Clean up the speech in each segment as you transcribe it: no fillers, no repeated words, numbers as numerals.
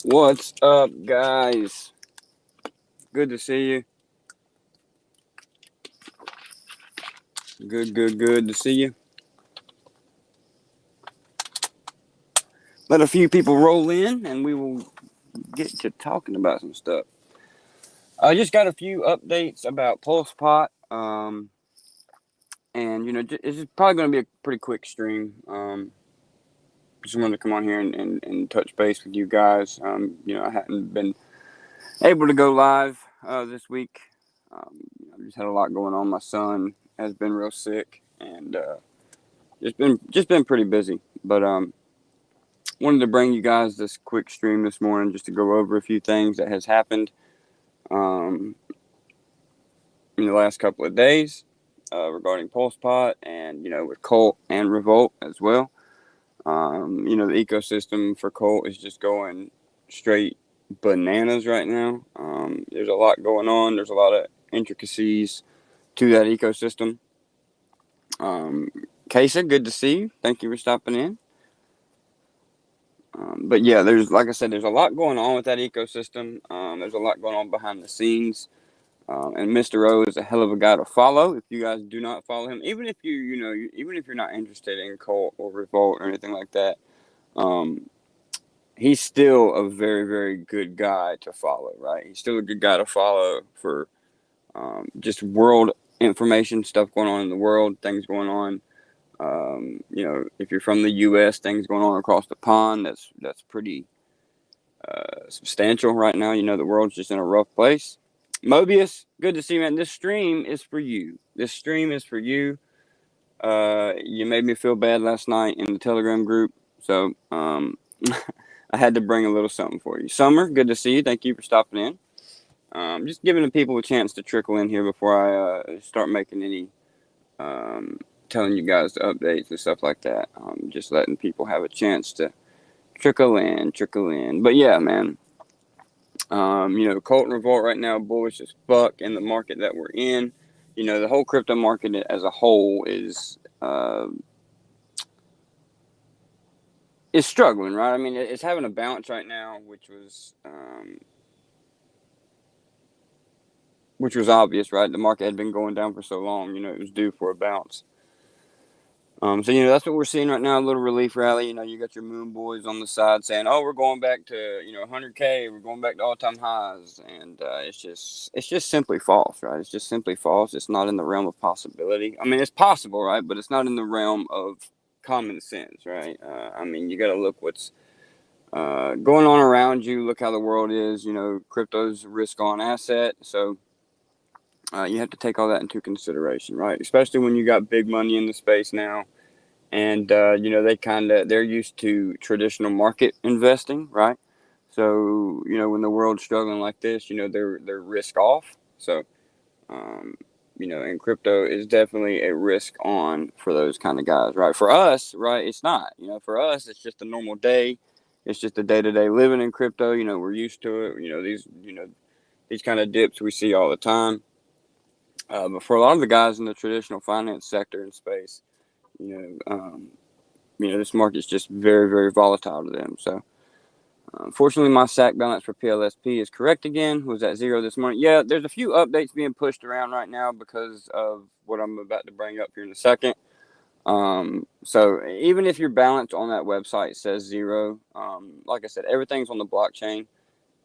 What's up, guys? Good to see you. Good to see you. Let a few people roll in and we will get to talking about some stuff. I just got a few updates about PulsePot. And, it's probably going to be a pretty quick stream. Just wanted to come on here and touch base with you guys. I hadn't been able to go live this week. I've just had a lot going on. My son has been real sick and just been pretty busy. But wanted to bring you guys this quick stream this morning just to go over a few things that has happened um, in the last couple of days regarding PulsePot and with Colt and Revolt as well. The ecosystem for Colt is just going straight bananas right now. There's a lot going on. There's a lot of intricacies to that ecosystem. Kesa, good to see you. Thank you for stopping in. But yeah, like I said, there's a lot going on with that ecosystem. There's a lot going on behind the scenes. And Mr. O is a hell of a guy to follow. If you guys do not follow him, even if even if you're not interested in Colt or Revolt or anything like that, he's still a very, very good guy to follow, right? He's still a good guy to follow for just world information, stuff going on in the world, things going on. If you're from the U.S., things going on across the pond, that's pretty substantial right now. The world's just in a rough place. Mobius, good to see you, man. This stream is for you. This stream is for you. You made me feel bad last night in the Telegram group, so I had to bring a little something for you. Summer, good to see you. Thank you for stopping in. Just giving the people a chance to trickle in here before I start making any telling you guys the updates and stuff like that. Just letting people have a chance to trickle in. But yeah, man. Colt and Revolt right now, bullish as fuck in the market that we're in. The whole crypto market as a whole is struggling, right? I mean, it's having a bounce right now, which was obvious, right? The market had been going down for so long, it was due for a bounce. So that's what we're seeing right now, a little relief rally. You got your moon boys on the side saying, "Oh, we're going back to 100K, we're going back to all-time highs," and it's just simply false, right? It's just simply false. It's not in the realm of possibility. I mean, it's possible, right? But it's not in the realm of common sense, right? You got to look what's going on around you. Look how the world is. Crypto's a risk-on asset, so you have to take all that into consideration, right? Especially when you got big money in the space now, and they're used to traditional market investing, right? So when the world's struggling like this, they're risk off. So and crypto is definitely a risk on for those kind of guys, right? For us, right, it's not. For us, it's just a normal day. It's just a day-to-day living in crypto. We're used to it. These kind of dips we see all the time. But for a lot of the guys in the traditional finance sector and space, this market's just very, very volatile to them. So, unfortunately, my SAC balance for PLSP is correct again. Was at 0 this morning. Yeah, there's a few updates being pushed around right now because of what I'm about to bring up here in a second. So even if your balance on that website says 0, like I said, everything's on the blockchain.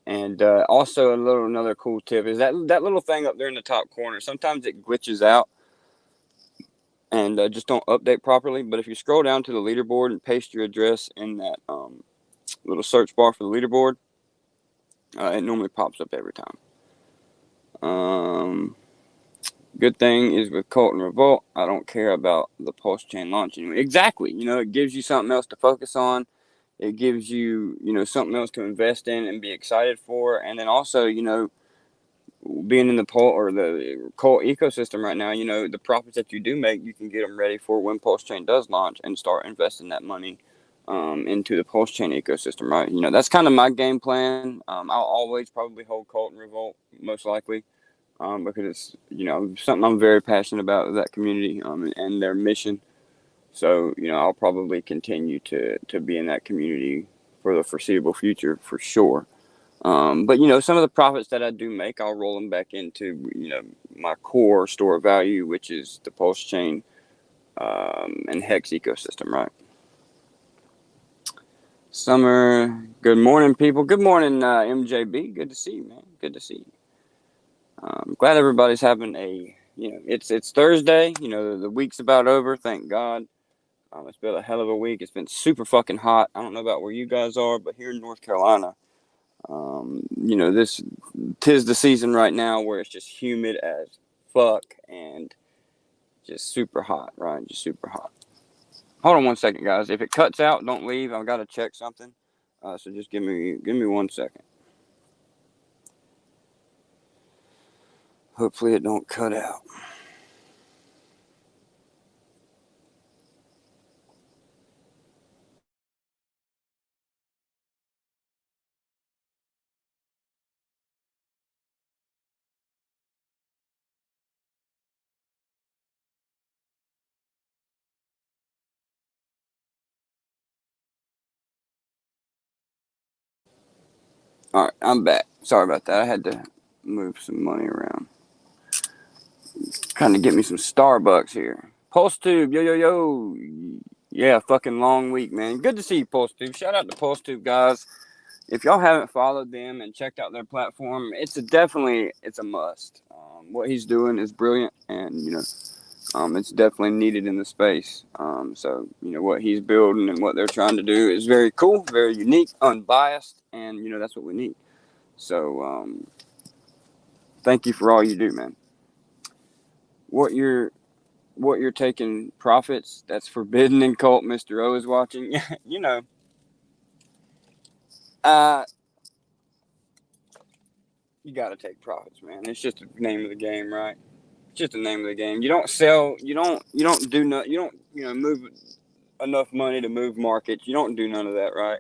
And also another cool tip is that little thing up there in the top corner. Sometimes it glitches out and just don't update properly. But if you scroll down to the leaderboard and paste your address in that little search bar for the leaderboard, it normally pops up every time. Good thing is with Colt and Revolt, I don't care about the Pulse chain launch anymore. Exactly. It gives you something else to focus on. It gives you, something else to invest in and be excited for. And then also, being in the Colt ecosystem right now, the profits that you do make, you can get them ready for when Pulse Chain does launch and start investing that money into the Pulse Chain ecosystem, right? That's kind of my game plan. I'll always probably hold Colt and Revolt, most likely, because it's, something I'm very passionate about, that community and their mission. So, I'll probably continue to be in that community for the foreseeable future, for sure. But, you know, some of the profits that I do make, I'll roll them back into, you know, my core store of value, which is the Pulse Chain and Hex ecosystem, right? Summer, good morning, people. Good morning, MJB. Good to see you, man. Good to see you. Glad everybody's having a, you know, it's Thursday. You know, the week's about over, thank God. It's been a hell of a week. It's been super fucking hot. I don't know about where you guys are, but here in North Carolina, you know, tis the season right now where it's just humid as fuck and just super hot, right? Just super hot. Hold on one second, guys. If it cuts out, don't leave. I've got to check something. So just give me 1 second. Hopefully it don't cut out. All right, I'm back. Sorry about that. I had to move some money around. Kind of get me some Starbucks here. Pulse Tube, yo, yo, yo. Yeah, fucking long week, man. Good to see you, Pulse Tube. Shout out to Pulse Tube, guys. If y'all haven't followed them and checked out their platform, it's a must. What he's doing is brilliant, and, you know, it's definitely needed in the space. So, you know, what he's building and what they're trying to do is very cool, very unique, unbiased, and, you know, that's what we need. So, thank you for all you do, man. What you're taking profits, that's forbidden in cult. Mr. O is watching. You know, you got to take profits, man. It's just the name of the game, right? It's just the name of the game. You don't sell. You don't do no. You don't, you know, move enough money to move markets. You don't do none of that, right?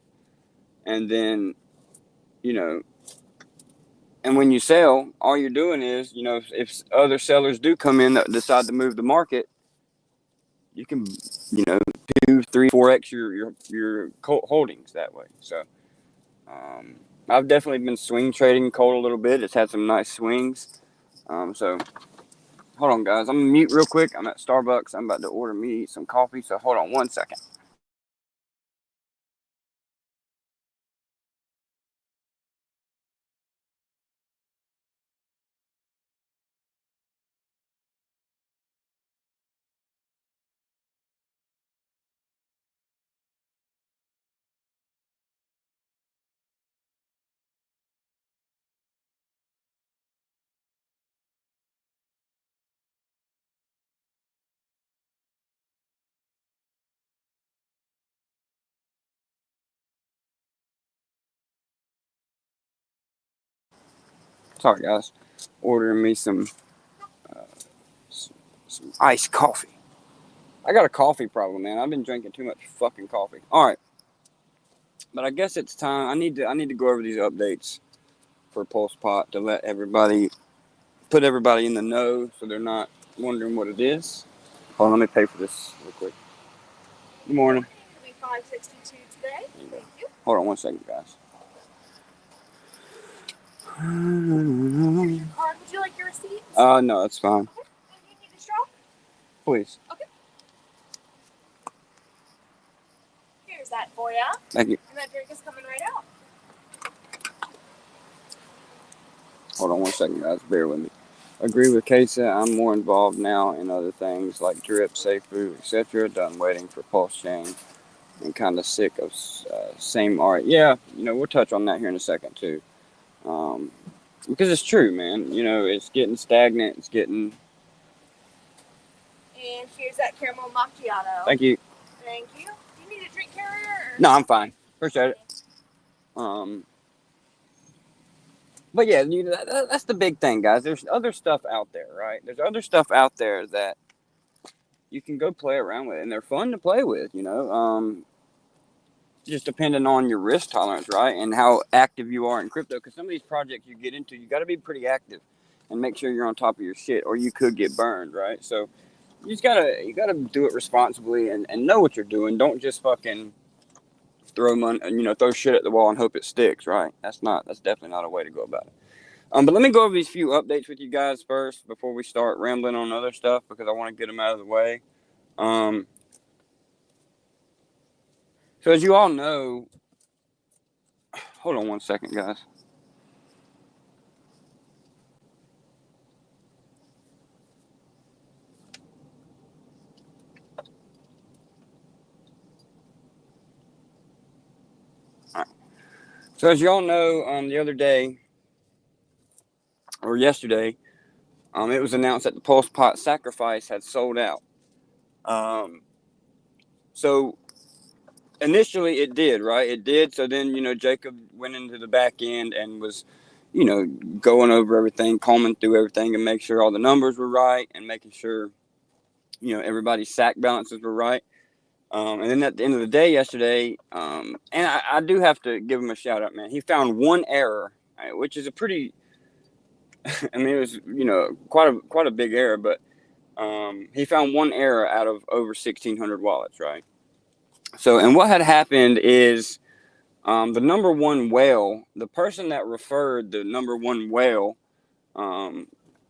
And then, you know, and when you sell, all you're doing is, you know, if other sellers do come in that decide to move the market, you can, you know, 2, 3, 4x your holdings that way. So, I've definitely been swing trading cold a little bit. It's had some nice swings. So hold on, guys. I'm gonna mute real quick. I'm at Starbucks. I'm about to order me some coffee. So hold on 1 second. Sorry, guys. Ordering me some iced coffee. I got a coffee problem, man. I've been drinking too much fucking coffee. All right, but I guess it's time. I need to go over these updates for PulsePot to let everybody put everybody in the know, so they're not wondering what it is. Hold on, let me pay for this real quick. Good morning. It'll be $5.62 today. Thank you. Hold on 1 second, guys. Here's your card. Would you like your receipt? No, that's fine. Okay. And you need a straw? Please. Okay. Here's that for you. Thank you. And that drink is coming right out. Hold on 1 second, guys. Bear with me. Agree with Casey. I'm more involved now in other things like drip, safe food, etc. Done waiting for Pulse Chain and kind of sick of same art. Yeah, you know, we'll touch on that here in a second too. Because it's true, man. You know, it's getting stagnant. It's getting... And here's that caramel macchiato. Thank you. Thank you. Do you need a drink carrier? Or... No, I'm fine. Appreciate it. But yeah, you know, that's the big thing, guys. There's other stuff out there, right? There's other stuff out there that you can go play around with, and they're fun to play with, you know. Just depending on your risk tolerance, right? And how active you are in crypto. Because some of these projects you get into, you got to be pretty active and make sure you're on top of your shit, or you could get burned, right? So you gotta do it responsibly and know what you're doing. Don't just fucking throw money, throw shit at the wall and hope it sticks, right? That's definitely not a way to go about it. But let me go over these few updates with you guys first before we start rambling on other stuff, because I want to get them out of the way. So as you all know, hold on one second, guys. All right. So as you all know, the other day or yesterday, it was announced that the PulsePot sacrifice had sold out. So initially it did, right? It did. So then, Jacob went into the back end and was, going over everything, combing through everything and make sure all the numbers were right and making sure, everybody's sack balances were right. And then at the end of the day yesterday, and I do have to give him a shout out, man. He found one error, which is a pretty, I mean, it was, quite a big error, but he found one error out of over 1,600 wallets, right? So, and what had happened is the number one whale, the person that referred the number one whale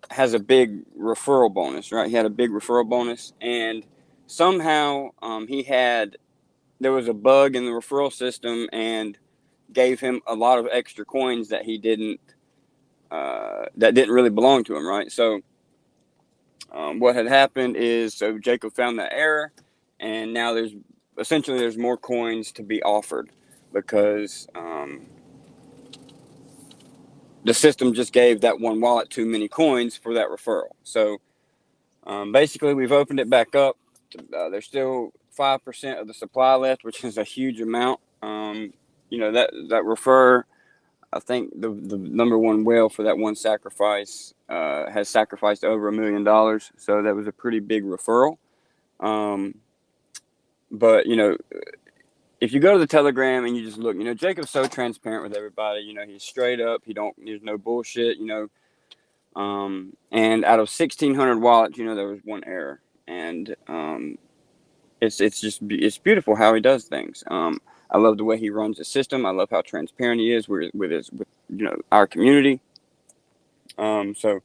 has a big referral bonus, right? He had a big referral bonus, and somehow there was a bug in the referral system and gave him a lot of extra coins that he didn't, that didn't really belong to him, right? So what had happened is, so Jacob found that error, and now there's more coins to be offered because the system just gave that one wallet too many coins for that referral. So basically, we've opened it back up. There's still 5% of the supply left, which is a huge amount. That refer, I think the number one whale for that one sacrifice has sacrificed over $1 million. So that was a pretty big referral. But, if you go to the Telegram and you just look, Jacob's so transparent with everybody. He's straight up. There's no bullshit, and out of 1,600 wallets, there was one error. And it's beautiful how he does things. I love the way he runs the system. I love how transparent he is with our community. So,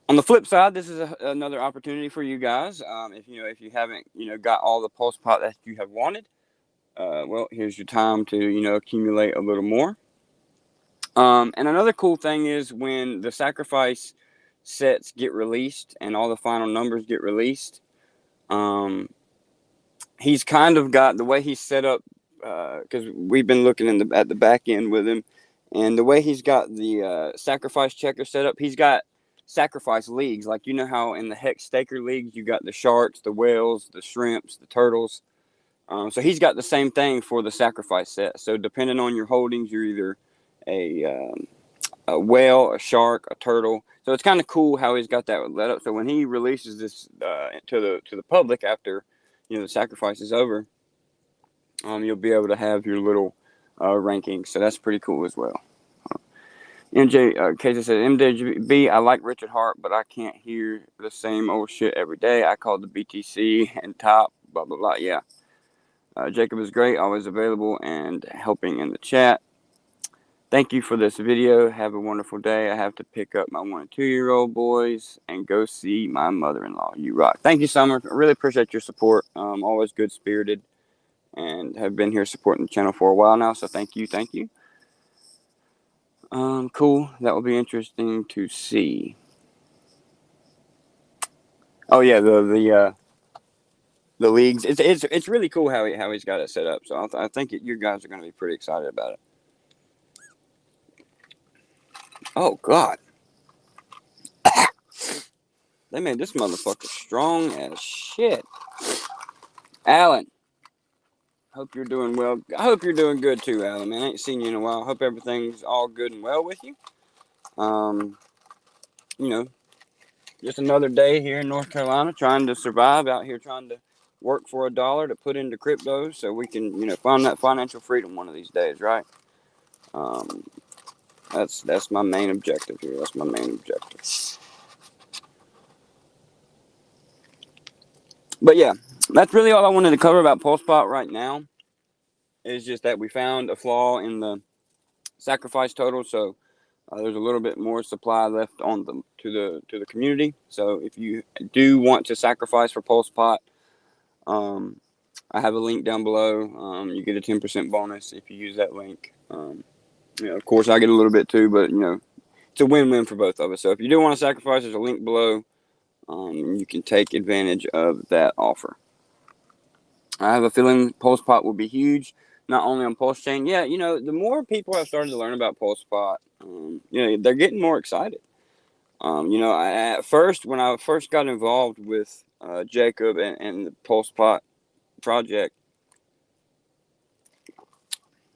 on the flip side, this is another opportunity for you guys. If you haven't, got all the PulsePot that you have wanted, well, here's your time to, accumulate a little more. And another cool thing is when the sacrifice sets get released and all the final numbers get released, he's kind of got the way he's set up, because we've been looking at the back end with him, and the way he's got the sacrifice checker set up, he's got sacrifice leagues. Like, how in the Hex Staker leagues, you got the sharks, the whales, the shrimps, the turtles. So he's got the same thing for the sacrifice set. So depending on your holdings, you're either a whale, a shark, a turtle. So it's kind of cool how he's got that let up. So when he releases this to the public after the sacrifice is over, you'll be able to have your little rankings. So that's pretty cool as well. Casey said, MJB, I like Richard Hart, but I can't hear the same old shit every day. I called the BTC and top, blah, blah, blah. Yeah. Jacob is great, always available and helping in the chat. Thank you for this video. Have a wonderful day. I have to pick up my 1 and 2 year old boys and go see my mother-in-law. You rock. Thank you, Summer. I really appreciate your support. Always good spirited and have been here supporting the channel for a while now. So thank you. Thank you. Cool. That will be interesting to see. Oh yeah, the leagues. It's really cool how he's got it set up. So I think you guys are going to be pretty excited about it. Oh God, they made this motherfucker strong as shit. Alan, hope you're doing well. I hope you're doing good too, Alan. Man, I ain't seen you in a while. Hope everything's all good and well with you. Just another day here in North Carolina, trying to survive out here, trying to work for $1 to put into crypto so we can, find that financial freedom one of these days, right? That's my main objective here. That's my main objective. But yeah, that's really all I wanted to cover about PulsePot right now. It's just that we found a flaw in the sacrifice total, so there's a little bit more supply left on to the community. So if you do want to sacrifice for PulsePot, I have a link down below. You get a 10% bonus if you use that link. Of course, I get a little bit too, but it's a win-win for both of us. So if you do want to sacrifice, there's a link below. You can take advantage of that offer. I have a feeling PulsePot will be huge, not only on Pulse Chain. Yeah, the more people have started to learn about PulsePot, they're getting more excited. At first, when I first got involved with Jacob and the PulsePot project,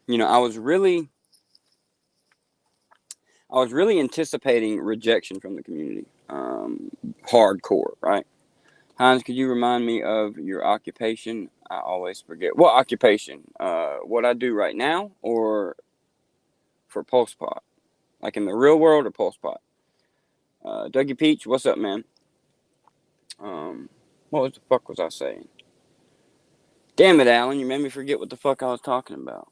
I was really anticipating rejection from the community, hardcore, right? Heinz, could you remind me of your occupation? I always forget. What occupation? What I do right now, or for PulsePot? Like in the real world or PulsePot? Dougie Peach, what's up, man? What the fuck was I saying? Damn it, Alan, you made me forget what the fuck I was talking about.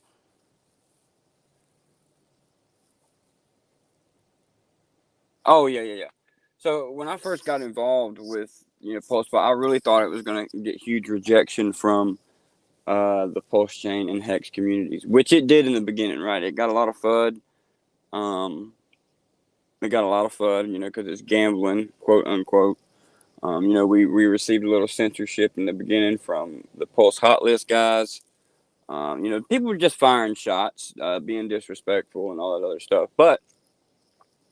Oh, yeah. So when I first got involved with, PulsePot, I really thought it was going to get huge rejection from the Pulse Chain and Hex communities, which it did in the beginning, right? It got a lot of FUD. Because it's gambling, quote unquote. We received a little censorship in the beginning from the Pulse Hot List guys. People were just firing shots, being disrespectful and all that other stuff. But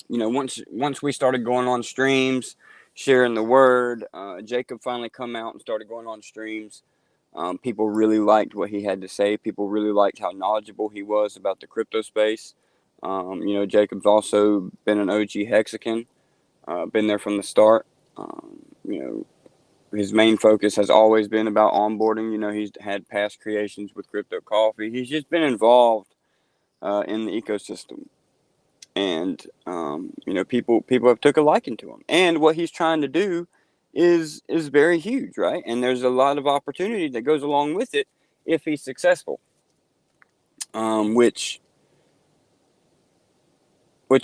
once we started going on streams, sharing the word, Jacob finally come out and started going on streams. People really liked what he had to say. People really liked how knowledgeable he was about the crypto space. Jacob's also been an OG Hexican, been there from the start. His main focus has always been about onboarding. He's had past creations with Crypto Coffee. He's just been involved in the ecosystem. And people have took a liking to him, and what he's trying to do is very huge, right? And there's a lot of opportunity that goes along with it if he's successful. Which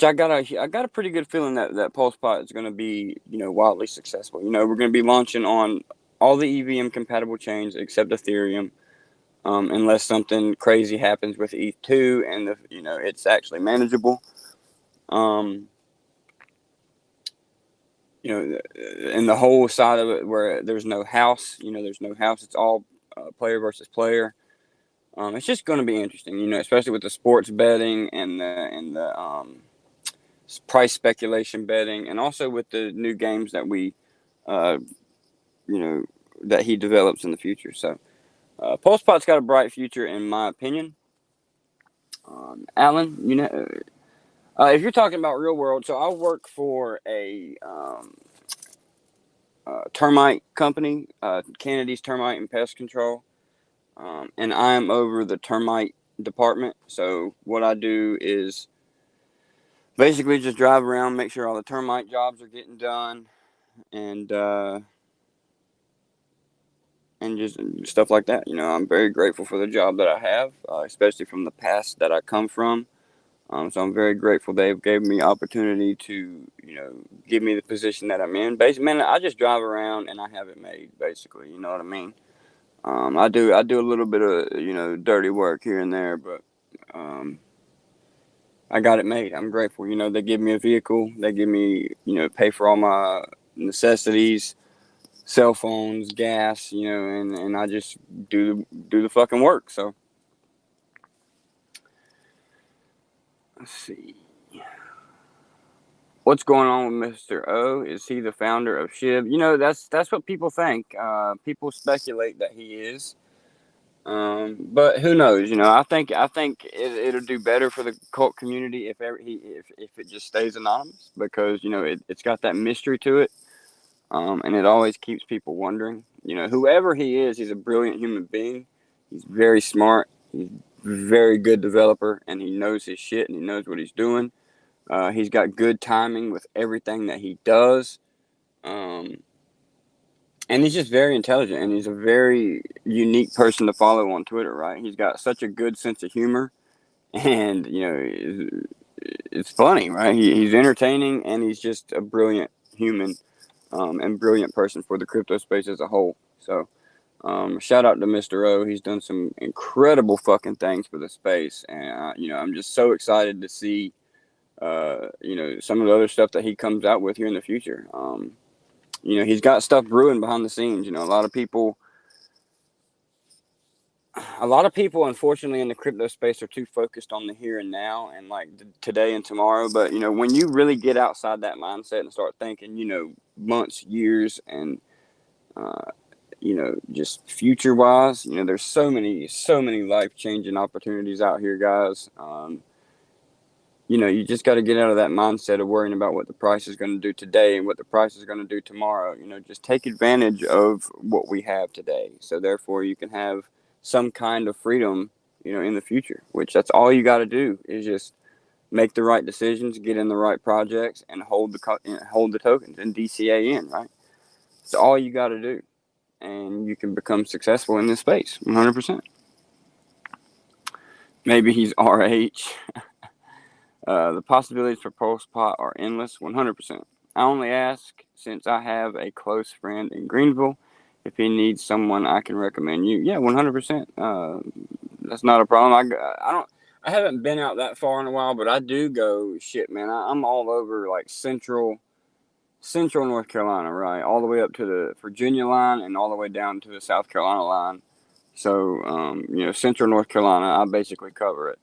I got a pretty good feeling that PulsePot is going to be wildly successful. We're going to be launching on all the EVM compatible chains except Ethereum, unless something crazy happens with ETH2 and it's actually manageable. And the whole side of it where there's no house, it's all player versus player. It's just going to be interesting, especially with the sports betting and the price speculation betting, and also with the new games that that he develops in the future. So PulsePot's got a bright future, in my opinion. Alan, if you're talking about real world, so I work for a termite company, Kennedy's Termite and Pest Control, and I'm over the termite department. So what I do is basically just drive around, make sure all the termite jobs are getting done, and just stuff like that. I'm very grateful for the job that I have, especially from the past that I come from. So I'm very grateful they've gave me opportunity to, give me the position that I'm in. Basically, man, I just drive around and I have it made, basically. You know what I mean? I do a little bit of, dirty work here and there, but I got it made. I'm grateful. They give me a vehicle. They give me, pay for all my necessities, cell phones, gas, and I just do the fucking work. So let's see. What's going on with Mr. O? Is he the founder of SHIB? That's what people think. People speculate that he is. But who knows? I think it'll do better for the cult community if it just stays anonymous, because it's got that mystery to it, and it always keeps people wondering. Whoever he is, he's a brilliant human being. He's very smart. He's a very good developer, and he knows his shit, and he knows what he's doing. He's got good timing with everything that he does. And he's just very intelligent, and he's a very unique person to follow on Twitter, right? He's got such a good sense of humor, and it's funny, right? He's entertaining, and he's just a brilliant human, and brilliant person for the crypto space as a whole. So, shout out to Mr. O. He's done some incredible fucking things for the space, and I'm just so excited to see, some of the other stuff that he comes out with here in the future. He's got stuff brewing behind the scenes. A lot of people, unfortunately, in the crypto space are too focused on the here and now and like today and tomorrow. But when you really get outside that mindset and start thinking, months, years, and just future wise, there's so many life changing opportunities out here, guys. You just got to get out of that mindset of worrying about what the price is going to do today and what the price is going to do tomorrow. Just take advantage of what we have today. So therefore you can have some kind of freedom, in the future, which that's all you got to do is just make the right decisions, get in the right projects, and hold the tokens and DCA in, right? It's all you got to do. And you can become successful in this space, 100%. Maybe he's RH. The possibilities for PulsePot are endless, 100%. I only ask since I have a close friend in Greenville. If he needs someone, I can recommend you. Yeah, 100%. That's not a problem. I haven't been out that far in a while, but I do go. Shit, man. I'm all over like central North Carolina, right, all the way up to the Virginia line and all the way down to the South Carolina line. So, central North Carolina, I basically cover it.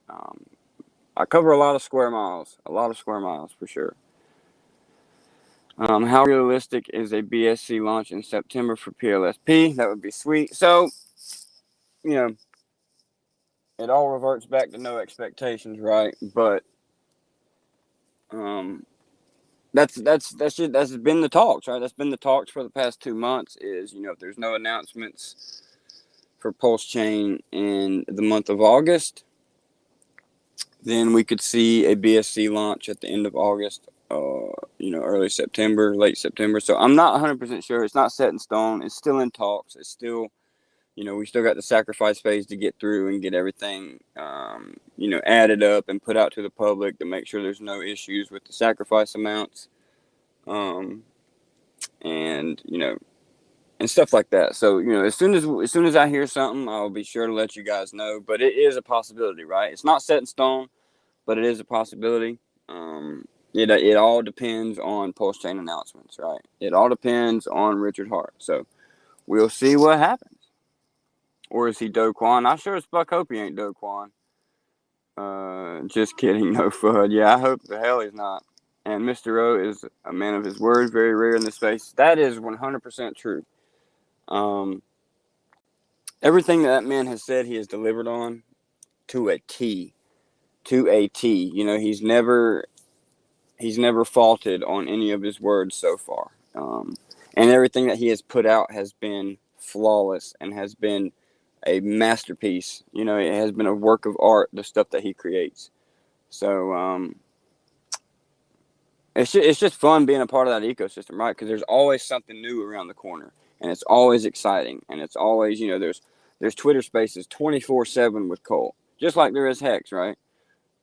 I cover a lot of square miles for sure. How realistic is a BSC launch in September for PLSP? That would be sweet. So, it all reverts back to no expectations, right? But that's been the talks, right? That's been the talks for the past 2 months. Is if there's no announcements for Pulse Chain in the month of August, then we could see a BSC launch at the end of August, early September, late September. So I'm not 100% sure. It's not set in stone. It's still in talks. It's still, we still got the sacrifice phase to get through and get everything, added up and put out to the public to make sure there's no issues with the sacrifice amounts, and stuff like that. So as soon as I hear something, I'll be sure to let you guys know. But it is a possibility, right? It's not set in stone, but it is a possibility. It all depends on Pulse Chain announcements, right? It all depends on Richard Hart. So we'll see what happens. Or is he Do Kwon? I sure as fuck hope he ain't Do Kwon. Just kidding, no FUD. Yeah, I hope the hell he's not. And Mr. O is a man of his word, very rare in this space. That is 100% true. Everything that man has said, he has delivered on to a T. To a T. He's never faulted on any of his words so far. And everything that he has put out has been flawless and has been a masterpiece. It has been a work of art, the stuff that he creates. So it's just fun being a part of that ecosystem, right? Because there's always something new around the corner, and it's always exciting, and it's always, there's Twitter Spaces 24/7 with Colt, just like there is Hex, right?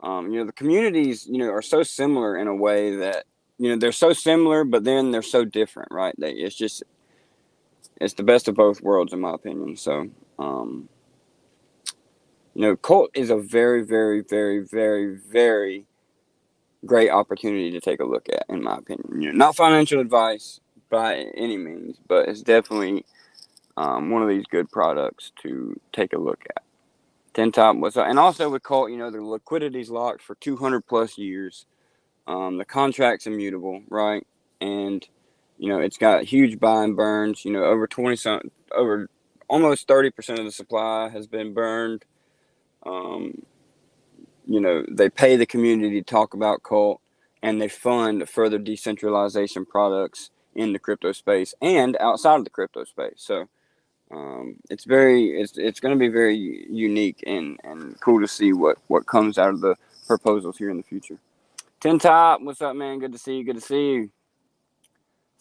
The communities, are so similar in a way that, they're so similar, but then they're so different, right? It's the best of both worlds, in my opinion. So, Colt is a very, very, very, very, very great opportunity to take a look at, in my opinion. Not financial advice by any means, but it's definitely one of these good products to take a look at. 10 top, what's up? And also with Colt, the liquidity's locked for 200 plus years. The contract's immutable, right? And it's got huge buy and burns. Over almost 30% of the supply has been burned. They pay the community to talk about Colt, and they fund further decentralization products in the crypto space and outside of the crypto space. So it's going to be very unique and cool to see what comes out of the proposals here in the future. 10 top, what's up, man? Good to see you.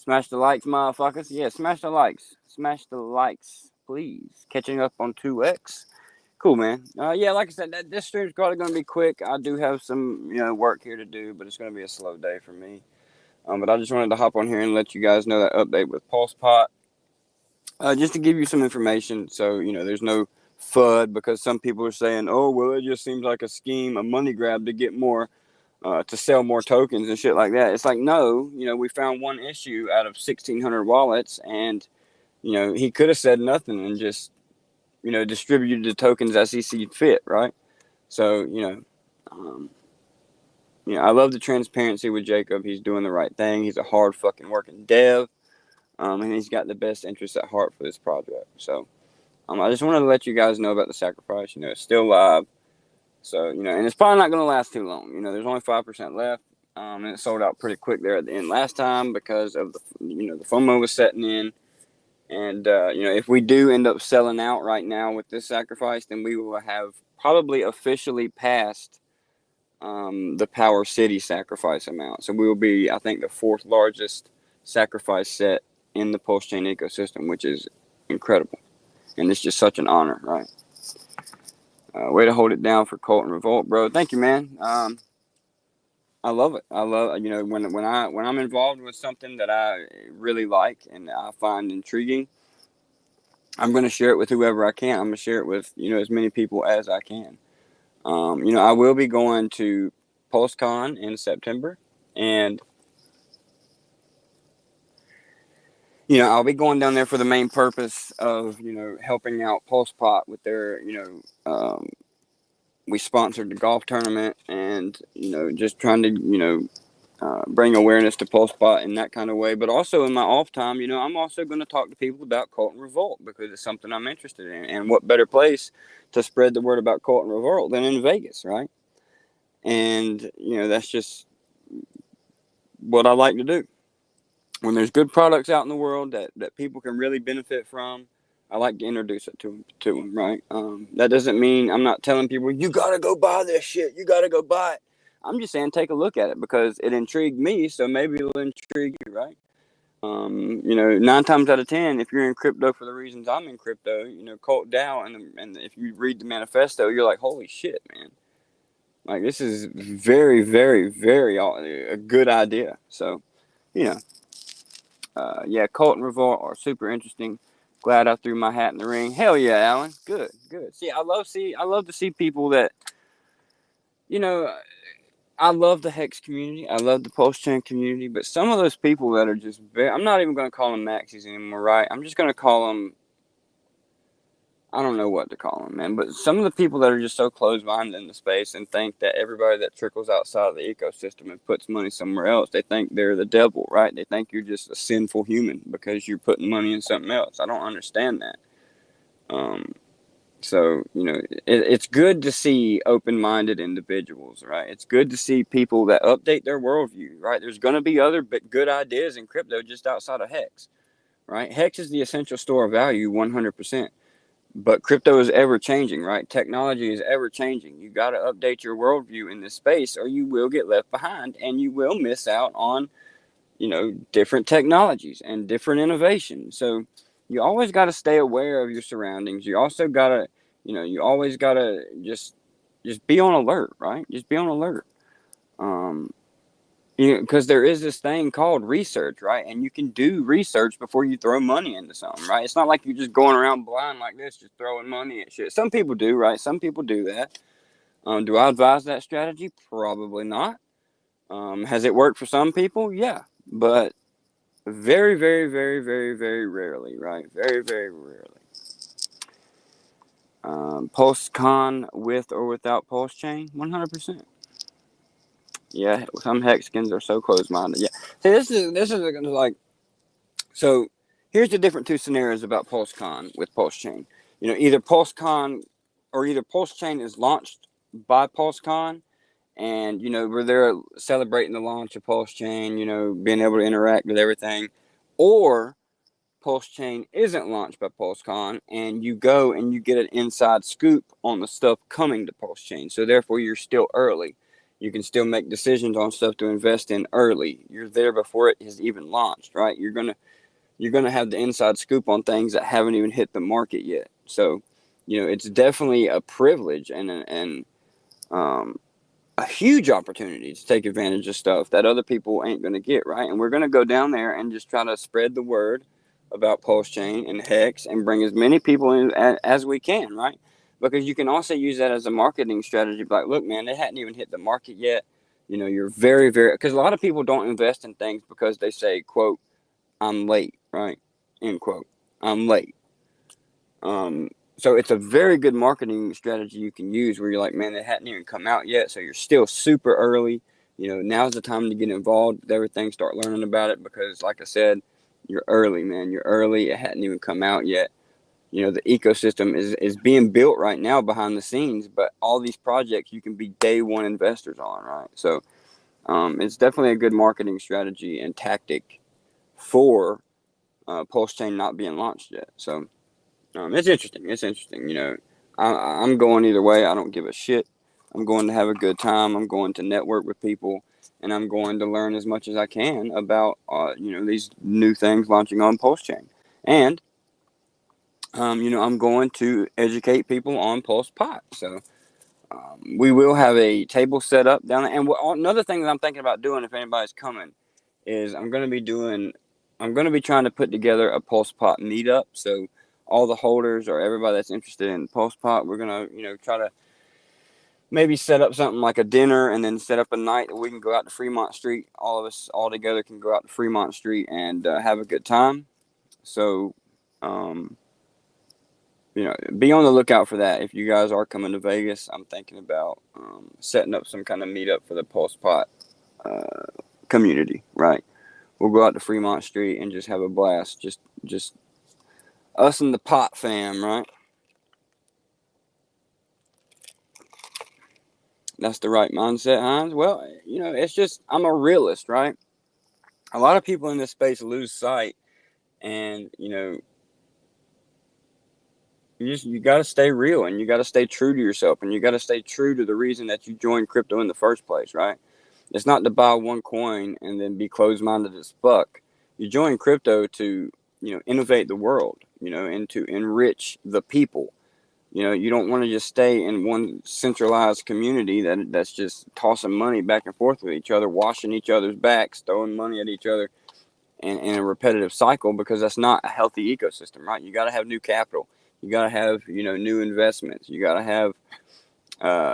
Smash the likes, motherfuckers. Yeah, smash the likes. Smash the likes, please. Catching up on 2X. Cool, man. Yeah, like I said, this stream's probably going to be quick. I do have some, work here to do, but it's going to be a slow day for me. But I just wanted to hop on here and let you guys know that update with PulsePot. Just to give you some information, so, there's no FUD, because some people are saying, oh, well, it just seems like a scheme, a money grab to get more, to sell more tokens and shit like that. It's like, no, we found one issue out of 1,600 wallets, and, he could have said nothing and just, distributed the tokens as he see fit, right? So, I love the transparency with Jacob. He's doing the right thing. He's a hard fucking working dev, and he's got the best interests at heart for this project. So, I just wanted to let you guys know about the sacrifice. It's still live. So, and it's probably not going to last too long. There's only 5% left. And it sold out pretty quick there at the end last time because of the FOMO was setting in. And, if we do end up selling out right now with this sacrifice, then we will have probably officially passed the Power City sacrifice amount. So we will be, I think, the 4th largest sacrifice set in the Pulse Chain ecosystem, which is incredible. And it's just such an honor, right? Way to hold it down for Cult and Revolt, bro. Thank you, man. I love it. I love, when I'm involved with something that I really like and I find intriguing, I'm going to share it with whoever I can. I'm going to share it with, as many people as I can. I will be going to PulseCon in September, and, I'll be going down there for the main purpose of, helping out PulsePot with their, we sponsored the golf tournament, and, just trying to, bring awareness to PulsePot in that kind of way. But also in my off time, I'm also going to talk to people about Cult and Revolt because it's something I'm interested in. And what better place to spread the word about Cult and Revolt than in Vegas, right? And, that's just what I like to do. When there's good products out in the world that people can really benefit from, I like to introduce it to them, right? That doesn't mean I'm not telling people, you got to go buy this shit. You got to go buy it. I'm just saying take a look at it because it intrigued me, so maybe it'll intrigue you, right? 9 times out of 10, if you're in crypto for the reasons I'm in crypto, Cult DAO, and if you read the manifesto, you're like, holy shit, man. Like, this is very, very, very a good idea. So, Cult and Revolt are super interesting. Glad I threw my hat in the ring. Hell yeah, Alan. Good. See, I love to see people that, I love the Hex community. I love the Pulse Chain community. But some of those people that are just I'm not even going to call them maxis anymore, right? I'm just going to call them, I don't know what to call them, man. But some of the people that are just so closed-minded in the space and think that everybody that trickles outside of the ecosystem and puts money somewhere else, they think they're the devil, right? They think you're just a sinful human because you're putting money in something else. I don't understand that. So, it's good to see open-minded individuals, right? It's good to see people that update their worldview, right? There's going to be other good ideas in crypto just outside of Hex, right? Hex is the essential store of value 100%. But crypto is ever changing, right? Technology is ever changing. You got to update your worldview in this space or you will get left behind and you will miss out on, different technologies and different innovation. So you always got to stay aware of your surroundings. You also got to, you always got to just be on alert, right? Just be on alert. Because there is this thing called research, right? And you can do research before you throw money into something, right? It's not like you're just going around blind like this, just throwing money at shit. Some people do, right? Some people do that. Do I advise that strategy? Probably not. Has it worked for some people? Yeah. But very, very, very, very, very rarely, right? Very, very rarely. PulseCon with or without Pulse Chain? 100%. Yeah, some Hexicans are so close-minded. Yeah. See, this is like, so here's the different 2 scenarios about PulseCon with Pulse Chain. Either PulseCon or either Pulse Chain is launched by PulseCon and, we're there celebrating the launch of Pulse Chain, being able to interact with everything, or Pulse Chain isn't launched by PulseCon and you go and you get an inside scoop on the stuff coming to Pulse Chain. So therefore you're still early. You can still make decisions on stuff to invest in early. You're there before it has even launched, right? You're gonna have the inside scoop on things that haven't even hit the market yet. So, it's definitely a privilege and um, a huge opportunity to take advantage of stuff that other people ain't gonna get, right? And we're gonna go down there and just try to spread the word about Pulse Chain and Hex and bring as many people in as we can, right? Because you can also use that as a marketing strategy. Like, look, man, they hadn't even hit the market yet. You're very, very, because a lot of people don't invest in things because they say, quote, I'm late, right? End quote. I'm late. So it's a very good marketing strategy you can use where you're like, man, it hadn't even come out yet. So you're still super early. Now's the time to get involved with everything, start learning about it because, like I said, you're early, man. You're early. It hadn't even come out yet. The ecosystem is being built right now behind the scenes, but all these projects you can be day one investors on, right? So it's definitely a good marketing strategy and tactic for Pulse Chain not being launched yet. So it's interesting. It's interesting. I'm going either way. I don't give a shit. I'm going to have a good time. I'm going to network with people, and I'm going to learn as much as I can about these new things launching on Pulse Chain. And I'm going to educate people on PulsePot. So we will have a table set up down there. And another thing that I'm thinking about doing, if anybody's coming, is I'm going to be trying to put together a PulsePot meetup. So all the holders or everybody that's interested in PulsePot, we're going to, try to maybe set up something like a dinner and then set up a night that we can go out to Fremont Street. All of us all together can go out to Fremont Street and have a good time. So, be on the lookout for that. If you guys are coming to Vegas, I'm thinking about setting up some kind of meetup for the PulsePot community, right? We'll go out to Fremont Street and just have a blast. Just us and the pot fam, right? That's the right mindset, Hines. Well, it's just, I'm a realist, right? A lot of people in this space lose sight, and you got to stay real, and you got to stay true to yourself, and you got to stay true to the reason that you joined crypto in the first place, right? It's not to buy one coin and then be closed-minded as fuck. You join crypto to, innovate the world, and to enrich the people. You don't want to just stay in one centralized community that's just tossing money back and forth with each other, washing each other's backs, throwing money at each other in a repetitive cycle, because that's not a healthy ecosystem, right? You got to have new capital. You got to have, new investments. You got to have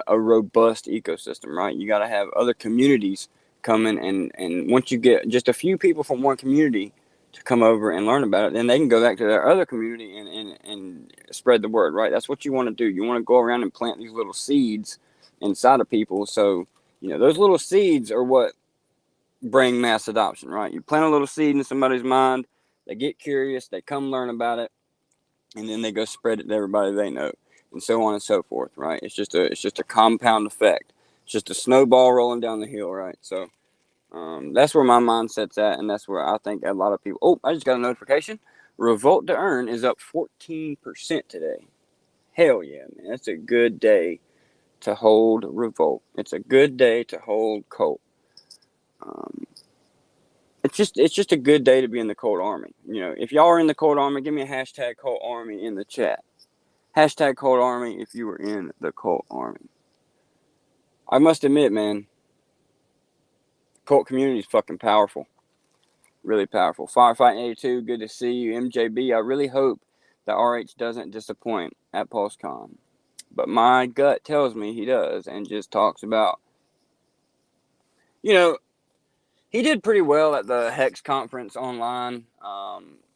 a robust ecosystem, right? You got to have other communities come in, and once you get just a few people from one community to come over and learn about it, then they can go back to their other community and spread the word, right? That's what you want to do. You want to go around and plant these little seeds inside of people. So, those little seeds are what bring mass adoption, right? You plant a little seed in somebody's mind, they get curious, they come learn about it, and then they go spread it to everybody they know, and so on and so forth, right? It's just a compound effect. It's just a snowball rolling down the hill, right? So that's where my mindset's at, and that's where I think a lot of people. Oh, I just got a notification. Revolt to Earn is up 14% today. Hell yeah, man! That's a good day to hold Revolt. It's a good day to hold Colt. It's just a good day to be in the Colt Army. If y'all are in the Colt Army, give me a hashtag Colt Army in the chat. Hashtag Colt Army if you were in the Colt Army. I must admit, man, Colt community is fucking powerful. Really powerful. Firefighting 82, good to see you. MJB, I really hope that RH doesn't disappoint at PulseCon. But my gut tells me he does, and just talks about, he did pretty well at the Hex conference online.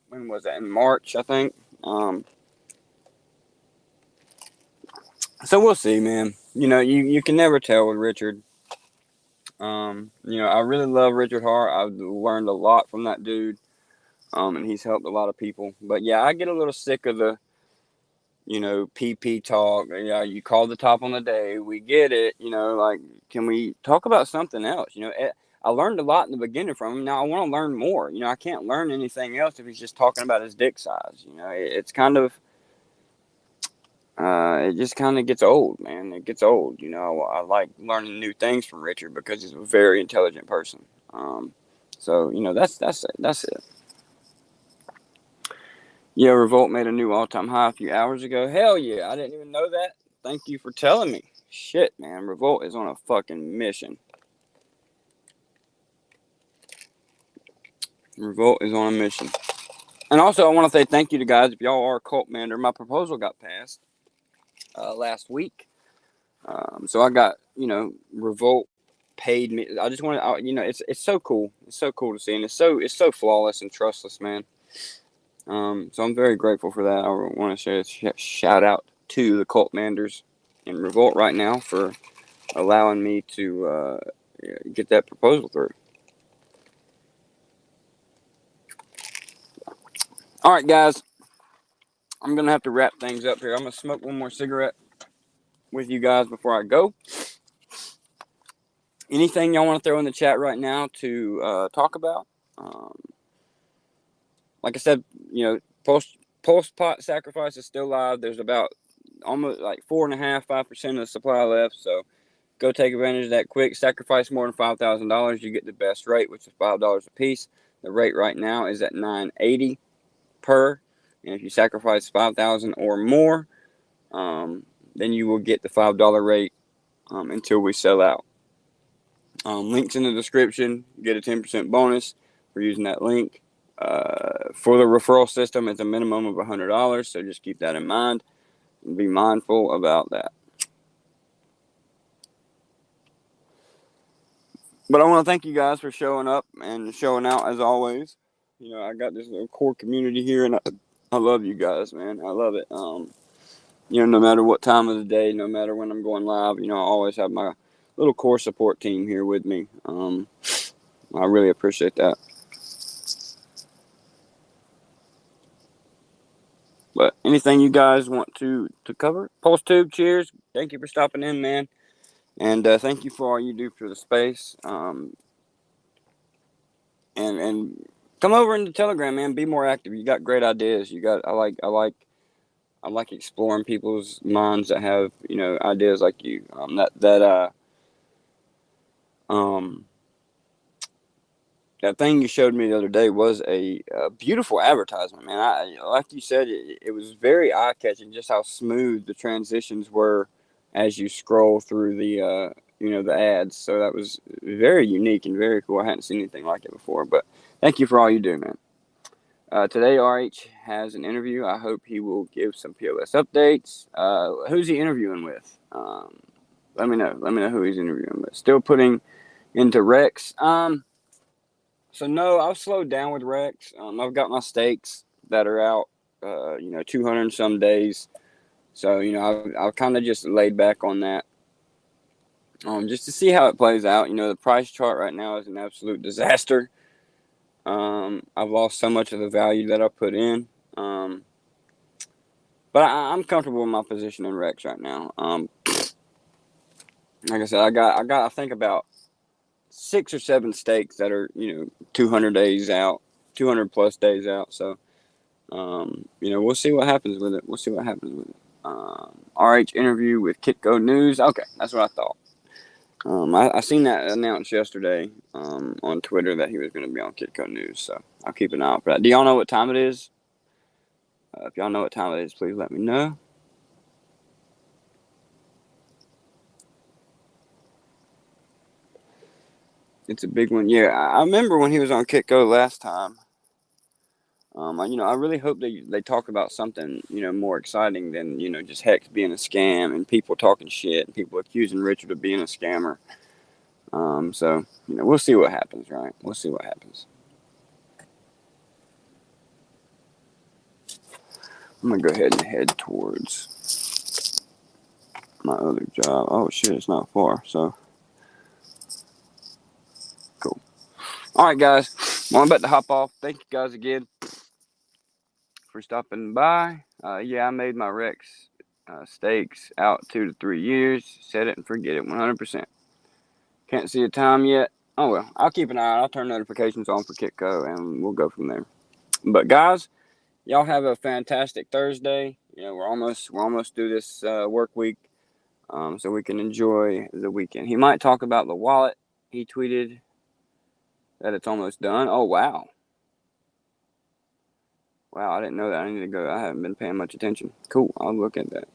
When was that? In March, I think. So we'll see, man. You can never tell with Richard. I really love Richard Hart. I've learned a lot from that dude. And he's helped a lot of people. But yeah, I get a little sick of the, PP talk. Yeah, you called the top on the day. We get it. Like, can we talk about something else? I learned a lot in the beginning from him. Now I want to learn more. I can't learn anything else if he's just talking about his dick size. It's kind of, it just kind of gets old, man. It gets old. I like learning new things from Richard because he's a very intelligent person. So that's it. Yeah, Revolt made a new all-time high a few hours ago. Hell yeah, I didn't even know that. Thank you for telling me. Shit, man, Revolt is on a fucking mission. Revolt is on a mission. And also, I want to say thank you to guys. If y'all are a cult member, my proposal got passed last week. So I got, Revolt paid me. I just want to, it's so cool. It's so cool to see, and it's so flawless and trustless, man. So I'm very grateful for that. I want to say shout out to the cult manders in Revolt right now for allowing me to get that proposal through. All right, guys. I'm going to have to wrap things up here. I'm going to smoke one more cigarette with you guys before I go. Anything y'all want to throw in the chat right now to talk about? Like I said, PulsePot sacrifice is still live. There's about almost like 4.5-5% of the supply left. So go take advantage of that quick. Sacrifice more than $5,000. You get the best rate, which is $5 a piece. The rate right now is at $9.80 per. And if you sacrifice $5,000 or more, then you will get the $5 rate until we sell out. Links in the description. Get a 10% bonus for using that link. For the referral system, it's a minimum of $100, so just keep that in mind and be mindful about that. But I want to thank you guys for showing up and showing out as always. I got this little core community here, and I love you guys, man. I love it. No matter what time of the day, no matter when I'm going live, I always have my little core support team here with me. I really appreciate that. But anything you guys want to cover? Pulse Tube, cheers. Thank you for stopping in, man. And thank you for all you do for the space. And come over into Telegram, man. Be more active. You got great ideas. I like exploring people's minds that have ideas like you. That thing you showed me the other day was a beautiful advertisement, man. Like you said, it was very eye-catching just how smooth the transitions were as you scroll through the the ads. So that was very unique and very cool. I hadn't seen anything like it before. But thank you for all you do, man. Today, RH has an interview. I hope he will give some POS updates. Who's he interviewing with? Let me know. Let me know who he's interviewing with. Still putting into Rex. So no, I've slowed down with Rex. I've got my stakes that are out, 200 and some days. So, I've kind of just laid back on that, just to see how it plays out. The price chart right now is an absolute disaster. I've lost so much of the value that I put in. But I'm comfortable in my position in Rex right now. Like I said, I got I think about 6 or 7 stakes that are 200 days out, 200 plus days out. So we'll see what happens with it. RH interview with Kitco News. Okay, that's what I thought. I seen that announced yesterday on Twitter that he was going to be on Kitco News. So I'll keep an eye out for that. Do y'all know what time it is? If y'all know what time it is, please let me know. It's a big one. Yeah, I remember when he was on Kitco last time. I really hope they talk about something, more exciting than, just Hex being a scam and people talking shit and people accusing Richard of being a scammer. So, we'll see what happens, right? We'll see what happens. I'm going to go ahead and head towards my other job. Oh, shit, it's not far, so. Cool. All right, guys. Well, I'm about to hop off. Thank you guys again for stopping by. Yeah, I made my Rex stakes out 2 to 3 years. Set it and forget it 100%. Can't see a time yet. Oh, well, I'll keep an eye out. I'll turn notifications on for Kitco, and we'll go from there. But, guys, y'all have a fantastic Thursday. You know, we're almost through this work week, so we can enjoy the weekend. He might talk about the wallet. He tweeted that it's almost done. Oh, wow. Wow, I didn't know that. I need to go. I haven't been paying much attention. Cool. I'll look at that.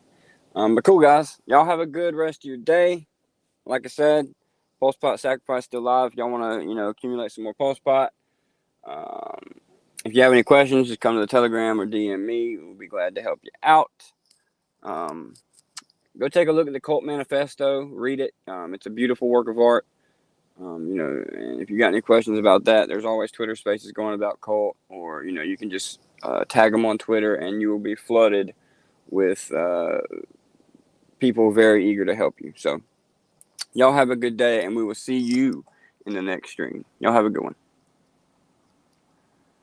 But cool, guys. Y'all have a good rest of your day. Like I said, PulsePot Sacrifice still live. Y'all want to, accumulate some more PulsePot. If you have any questions, just come to the Telegram or DM me. We'll be glad to help you out. Go take a look at the Cult Manifesto. Read it. It's a beautiful work of art. And if you got any questions about that, there's always Twitter Spaces going about Cult, or you can just tag them on Twitter, and you will be flooded with people very eager to help you. So, y'all have a good day, and we will see you in the next stream. Y'all have a good one.